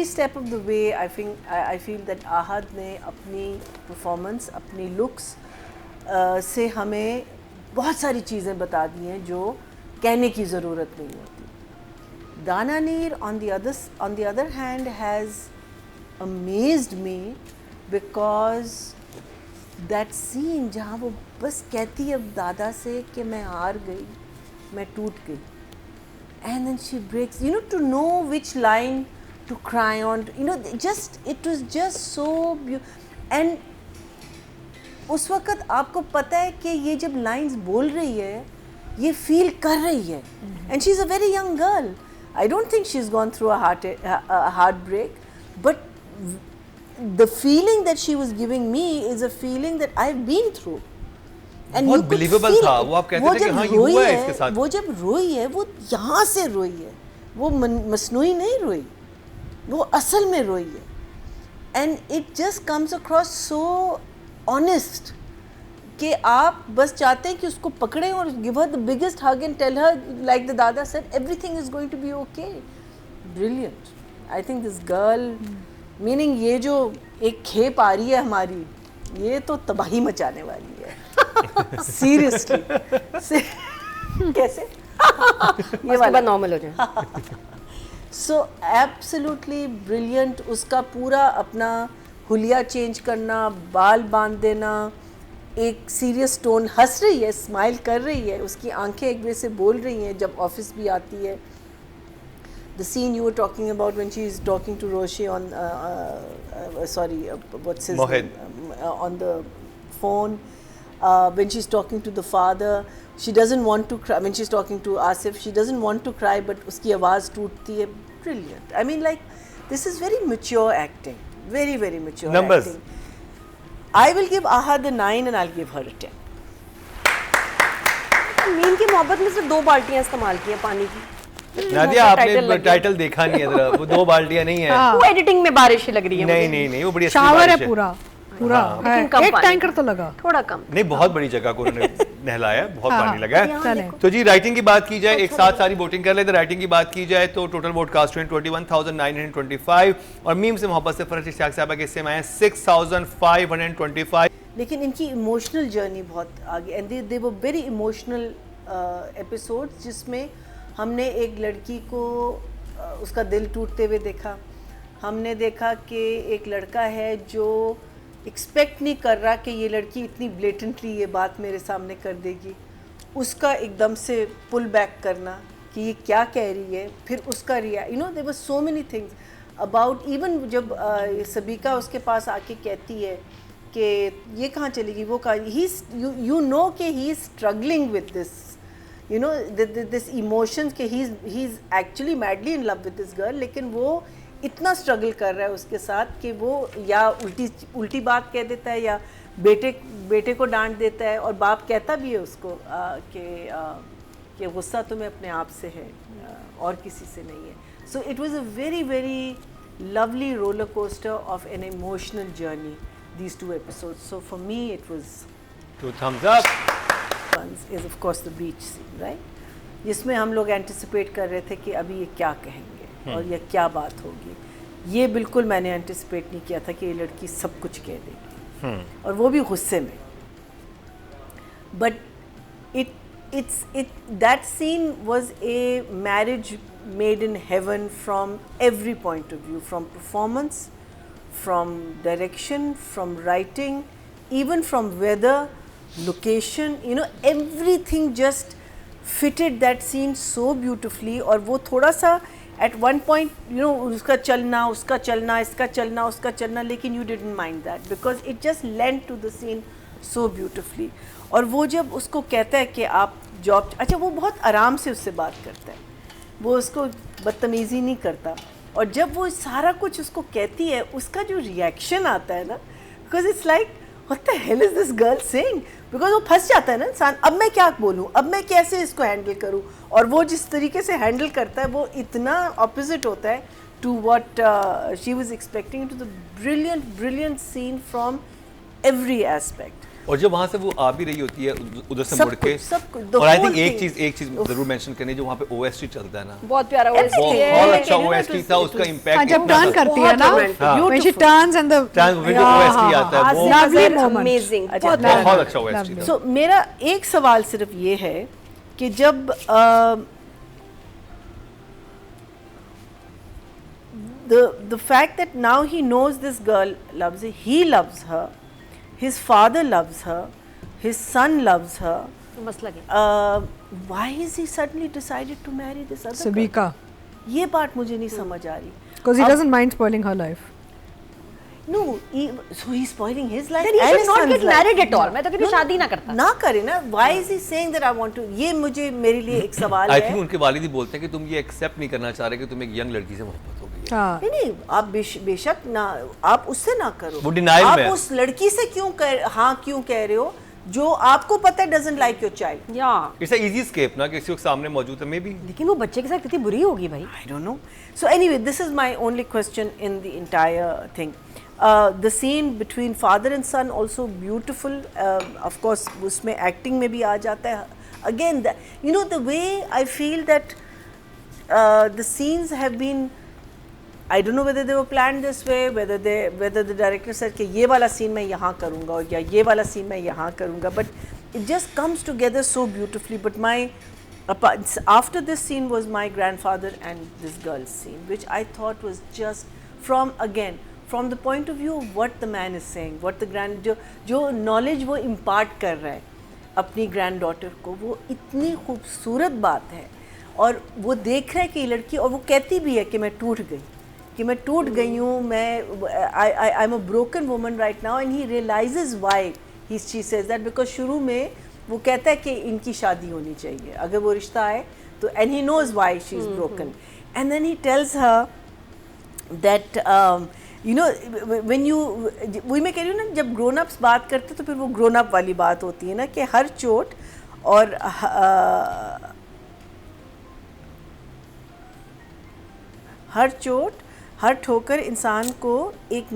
Step of the way I feel that Ahad ने अपनी performance, अपनी लुक्स से हमें बहुत सारी चीज़ें बता दी हैं जो कहने की ज़रूरत नहीं होती. दाना नीर on the other hand has amazed me because that scene जहाँ वो बस कहती है अब दादा से कि मैं हार गई, मैं टूट गई, and then she breaks, to know which line to cry on, it was just so beautiful. And उस वक़्त आपको पता है कि ये जब लाइंस बोल रही है ये फील कर रही है, and she's a very young girl. I don't think she's gone through a heartbreak, but the feeling that she was giving me is a feeling that I've been through. And बहुत believable था वो. आप कहते थे कि हाँ ये हुआ है इसके साथ. वो जब रोई है वो यहाँ से रोई है, वो मसनूई नहीं रोई, वो असल में रोई है. And it just comes across so honest कि आप बस चाहते हैं कि उसको पकड़ें और give her the biggest hug and tell her like the Dada said everything is going to be okay. Brilliant. I think this girl, meaning ये जो एक खेप आ रही है हमारी, ये तो तबाही मचाने वाली है. Seriously. कैसे? ये वाला नॉर्मल हो जाए. So absolutely brilliant. उसका पूरा अपना हुलिया चेंज करना, बाल बांध देना, एक सीरियस टोन, हंस रही है, स्माइल कर रही है, उसकी आंखें एक वजह से बोल रही हैं जब ऑफिस भी आती है. The scene you were talking about when she is talking to Roshi on what's his Mohit. name? On the phone, when she's talking to the father, she doesn't want to cry. When she's talking to Asif, she doesn't want to cry, but उसकी आवाज़ टूटती है. Brilliant. I mean, like, this is very mature acting. Very, very mature Numbers. acting. I will give Ahad a 9 and I'll give her a 10. Mean की मोहब्बत में सिर्फ 2 बाल्टियां इस्तेमाल की हैं पानी की. नादिया आपने टाइटल देखा नहीं है जरा, वो 2 बाल्टियां नहीं है. वो एडिटिंग में बारिश लग रही है. नहीं वो बड़ी अच्छी शावर बारिश है पूरा लेकिन कम एक पानी. टैंकर तो लगा. थोड़ा कम. नहीं बहुत बड़ी जगह को उन्होंने नहलाया, बहुत पानी लगा है. चले. तो जी राइटिंग की बात की जाए, एक साथ सारी वोटिंग कर लेते. राइटिंग की बात की जाए तो टोटल वोट कास्ट हुए 21,925 और मीम से मोहब्बत से फरहत इश्तियाक साहबा के हिस्से में आए 6,525. लेकिन इनकी इमोशनल जर्नी बहुत आगे, and they were very emotional episodes जिसमें हमने एक लड़की को उसका दिल टूटते हुए देखा. हमने देखा कि एक लड़का है जो एक्सपेक्ट नहीं कर रहा कि ये लड़की इतनी ब्लेटेंटली ये बात मेरे सामने कर देगी, उसका एकदम से पुल बैक करना कि ये क्या कह रही है, फिर उसका there were so many things about. Even जब सबीका उसके पास आके कहती है कि ये कहाँ चलेगी, वो कहाँ, you know कि he is struggling with this, this emotions कि he's actually madly in love with this girl, लेकिन वो इतना स्ट्रगल कर रहा है उसके साथ कि वो या उल्टी बात कह देता है या बेटे को डांट देता है, और बाप कहता भी है उसको कि गुस्सा तुम्हें अपने आप से है और किसी से नहीं है. So it was a very very lovely roller coaster of an emotional journey, these 2 episodes. So for me it was 2 thumbs up. one is of course the beach scene, right, जिसमें हम लोग एंटिसिपेट कर रहे थे कि अभी ये क्या कहेंगे और ये क्या बात होगी. ये बिल्कुल मैंने एंटिसिपेट नहीं किया था कि ये लड़की सब कुछ कह देगी, और वो भी गुस्से में. But that scene was a marriage made in heaven from every point of view, from performance, from direction, from writing, even from weather, location, everything just fitted that scene so beautifully. और वो थोड़ा सा at one point उसका चलना, इसका चलना, लेकिन you didn't mind that because it just lent to the scene so beautifully. और वो जब उसको कहता है कि आप जॉब, अच्छा वो बहुत आराम से उससे बात करता है, वो उसको बदतमीज़ी नहीं करता, और जब वो सारा कुछ उसको कहती है उसका जो रिएक्शन आता है ना, because it's like what the hell is this girl saying, because वो फंस जाता है ना इंसान, अब मैं क्या बोलूँ, अब मैं कैसे इसको हैंडल करूँ, और वो जिस तरीके से हैंडल करता है वो इतना ऑपोजिट होता है to what she was expecting. To the brilliant scene from every aspect. और जब वहाँ से वो आ भी रही होती है उधर से सब मुड़ के, कुछ, सब कुछ, the और आई whole थिंक thing. एक चीज जरूर मेंशन करनी है, जो वहाँ पे OST चलता है ना, बहुत प्यारा बहुत अच्छा OST था, उसका हाँ, इम्पैक्ट जब टर्न करती है ना, when she turns and the OST आता है, वो lovely moment. अमेजिंग। बहुत अच्छा OST था। So मेरा एक सवाल सिर्फ ये है कि जब the fact that now he knows this girl loves her, he loves her, his father loves her, his son loves her, मसला क्या? why is he suddenly decided to marry this other girl? Sabika, ये बात मुझे नहीं समझ आ रही. because he doesn't mind spoiling her life. No, so he's spoiling his life. Then he and should his not son's get life. married at all. मैं तो कभी शादी ना करता। ना करे ना. Why is he saying that I want to? ये मुझे मेरे लिए एक सवाल आई है. थिंक उनके वालिद ही बोलते हैं कि तुम ये एक्सेप्ट नहीं करना चाह रहे कि तुम्हें एक यंग लड़की से मोहब्बत हो गई है। हाँ, नहीं आप बेशक ना, आप उससे ना करो. वो denial आप में है। उस लड़की से क्यों कह रहे हो जो आपको पता है doesn't like your child. या इट्स अ इजी एस्केप ना, किसी के सामने मौजूद है, मे बी लेकिन वो बच्चे के साथ कितनी बुरी होगी भाई। I don't know. So anyway, this is my only question in the entire thing. The scene between father and son also beautiful. Of course, उसमें acting में भी आ जाता है. Again, you know the way I feel that the scenes have been. I don't know whether they were planned this way, whether the director said कि ये वाला scene मैं यहाँ करूँगा या ये वाला scene मैं यहाँ करूँगा, but it just comes together so beautifully. But after this scene was my grandfather and this girl's scene, which I thought was just from the point of view of what the man is saying, what the जो knowledge वो impart कर रहा है अपनी granddaughter को, वो इतनी खूबसूरत बात है. और वो देख रहा है कि ये लड़की, और वो कहती भी है कि मैं टूट गई हूँ, I'm a broken woman right now, and he realizes why she says that, because शुरू में वो कहता है कि इनकी शादी होनी चाहिए अगर वो रिश्ता आए तो, and he knows why she is broken, and then he tells her that you know when you वही मैं कह रही हूँ ना, जब grown ups बात करते तो फिर वो grown up वाली बात होती है ना कि हर चोट और हर ठोकर इंसान को एक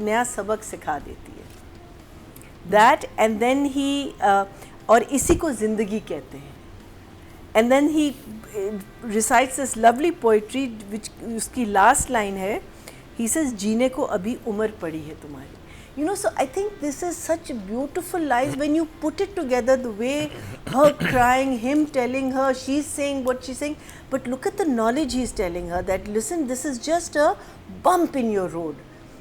नया सबक सिखा देती है. That and then he और इसी को ज़िंदगी कहते हैं. And then he recites this lovely poetry, which उसकी last line है, he says जीने को अभी उम्र पड़ी है तुम्हारी. You know, so I think this is such beautiful lines when you put it together, the way her crying, him telling her, she's saying what she's saying, but look at the knowledge he's telling her that listen, this is just a bump in your road.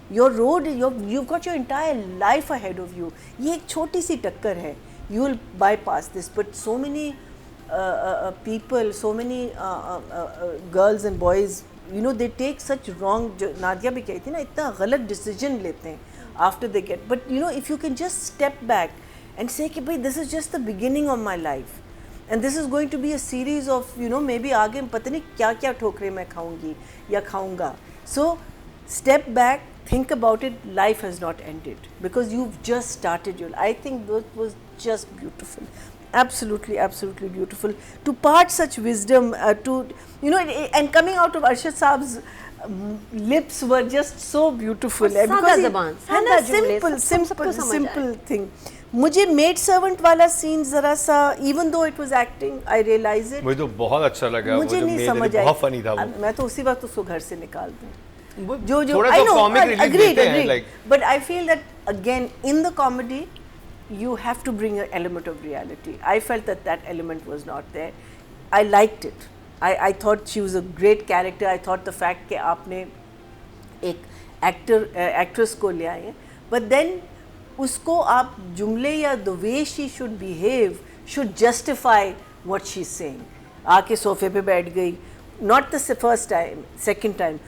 You've got your entire life ahead of you. ये एक छोटी सी टक्कर है. You will bypass this, but so many people, so many girls and boys, you know, they take such wrong. Nadia भी कहती ना, इतना गलत decision लेते हैं after they get. But you know, if you can just step back and say कि भाई this is just the beginning of my life, and this is going to be a series of, you know, maybe आगे पता नहीं क्या क्या ठोकरें मैं खाऊंगी या खाऊंगा. So step back, think about it. Life has not ended because you've just started your. I think that was just beautiful. Absolutely, absolutely beautiful. To part such wisdom, to you know, and coming out of Arshad Saab's lips were just so beautiful. सादा ज़बान, सादा जुमले, simple thing. मुझे maid servant वाला scene जरा सा, even though it was acting, I realized it. मुझे तो बहुत अच्छा लगा, मुझे नहीं समझ बहुत फनी था वो. मैं तो उसी वक्त उसको घर से निकाल दूँ. जो थोड़ा I तो know, comic relief agreed, देते हैं, like. but I feel that again in the comedy you have to bring an element of reality. I felt that element was not there. I liked it. I thought she was a great character. I thought the fact कि आपने एक actress को ले आए हैं, but then उसको आप जुमले या the way she should behave should justify what she's saying. आके सोफे पे बैठ गई, not the first time, second time,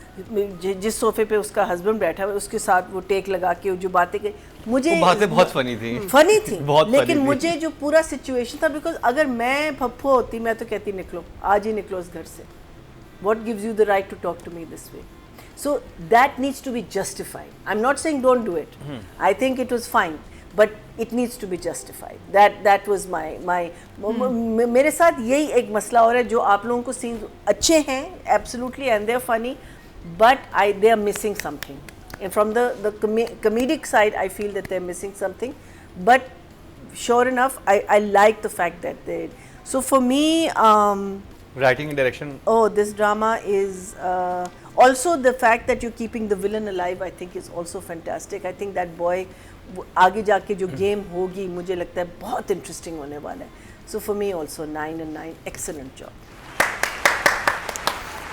जिस सोफे पे उसका हस्बैंड बैठा हुआ उसके साथ वो टेक लगा के जो बातें की, मुझे वो बातें बहुत फनी थी, बहुत लेकिन funny थी. मुझे जो पूरा सिचुएशन था, बिकॉज अगर मैं पप्पू होती मैं तो कहती निकलो, आज ही निकलो इस घर से. What gives you the right to talk to me this way? So that needs to be justified. I'm not saying don't do it. I think it was fine, but it needs to be justified. That was my मेरे साथ यही एक मसला हो रहा है. जो आप लोगों को सीन अच्छे हैं absolutely and they're funny, but they are missing something. And from the comedic side, I feel that they're missing something. But sure enough, I like the fact that they. So for me, Writing and direction. oh, this drama is also the fact that you're keeping the villain alive. I think is also fantastic. I think that boy आगे जाके जो game होगी मुझे लगता है बहुत interesting होने वाला है. So for me also 9 and 9, excellent job.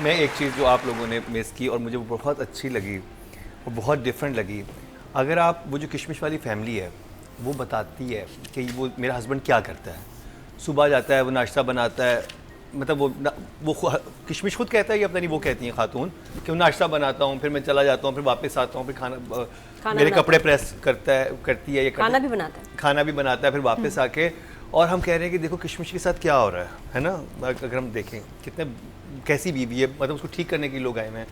मैं एक चीज़ जो आप लोगों ने मिस की और मुझे वो बहुत अच्छी लगी और बहुत डिफरेंट लगी, अगर आप वो जो किशमिश वाली फैमिली है वो बताती है कि वो मेरा हस्बैंड क्या करता है, सुबह जाता है वो नाश्ता बनाता है, मतलब वो किशमिश खुद कहता है या पता नहीं वो कहती हैं खातून कि वो नाश्ता बनाता हूँ, फिर मैं चला जाता हूँ, फिर वापस आता हूँ, फिर खाना मेरे कपड़े प्रेस करती है, ये खाना भी बनाता है, फिर वापस आके, और हम कह रहे हैं कि देखो किशमिश के साथ क्या हो रहा है ना, अगर हम देखें कितने कैसी बीवी है, मतलब उसको ठीक करने के लिए लोग आए हुए हैं.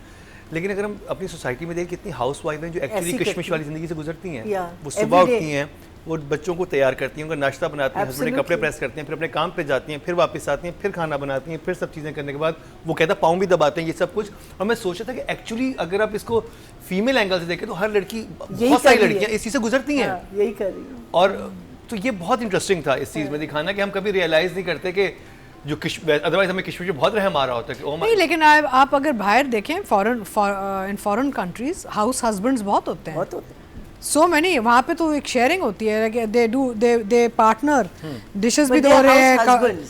लेकिन अगर हम अपनी सोसाइटी में देखें कितनी हाउस वाइफ हैं जो एक्चुअली किशमिश वाली ज़िंदगी से गुजरती हैं, वो सुबह उठती हैं, वो बच्चों को तैयार करती हैं, उनका नाश्ता बनाती हैं, हस्बैंड के कपड़े प्रेस करते हैं, फिर अपने काम पे जाती हैं, फिर वापस आती हैं, फिर खाना बनाती हैं, फिर सब चीज़ें करने के बाद वो कहता है पाँव भी दबाते हैं, ये सब कुछ. और मैं सोचा था कि एक्चुअली अगर आप इसको फीमेल एंगल से देखें तो हर लड़की, बहुत सारी लड़कियाँ इस चीज़ से गुजरती हैं, यही कर रही हूँ. और तो ये बहुत इंटरेस्टिंग था इस चीज़ में दिखाना कि हम कभी रियलाइज़ नहीं करते कि जो अदरवाइज हमें किशमिश बहुत रहम आ रहा होता है कि नहीं, लेकिन आप अगर बाहर देखें इन फॉरेन कंट्रीज हाउस हस्बैंड्स बहुत होते हैं. सो मैनी वहाँ पे तो एक शेयरिंग होती है, दे पार्टनर डिशेस भी धो रहे हैं,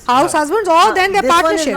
हाउस हस्बैंड्स, और देन दे पार्टनरशिप.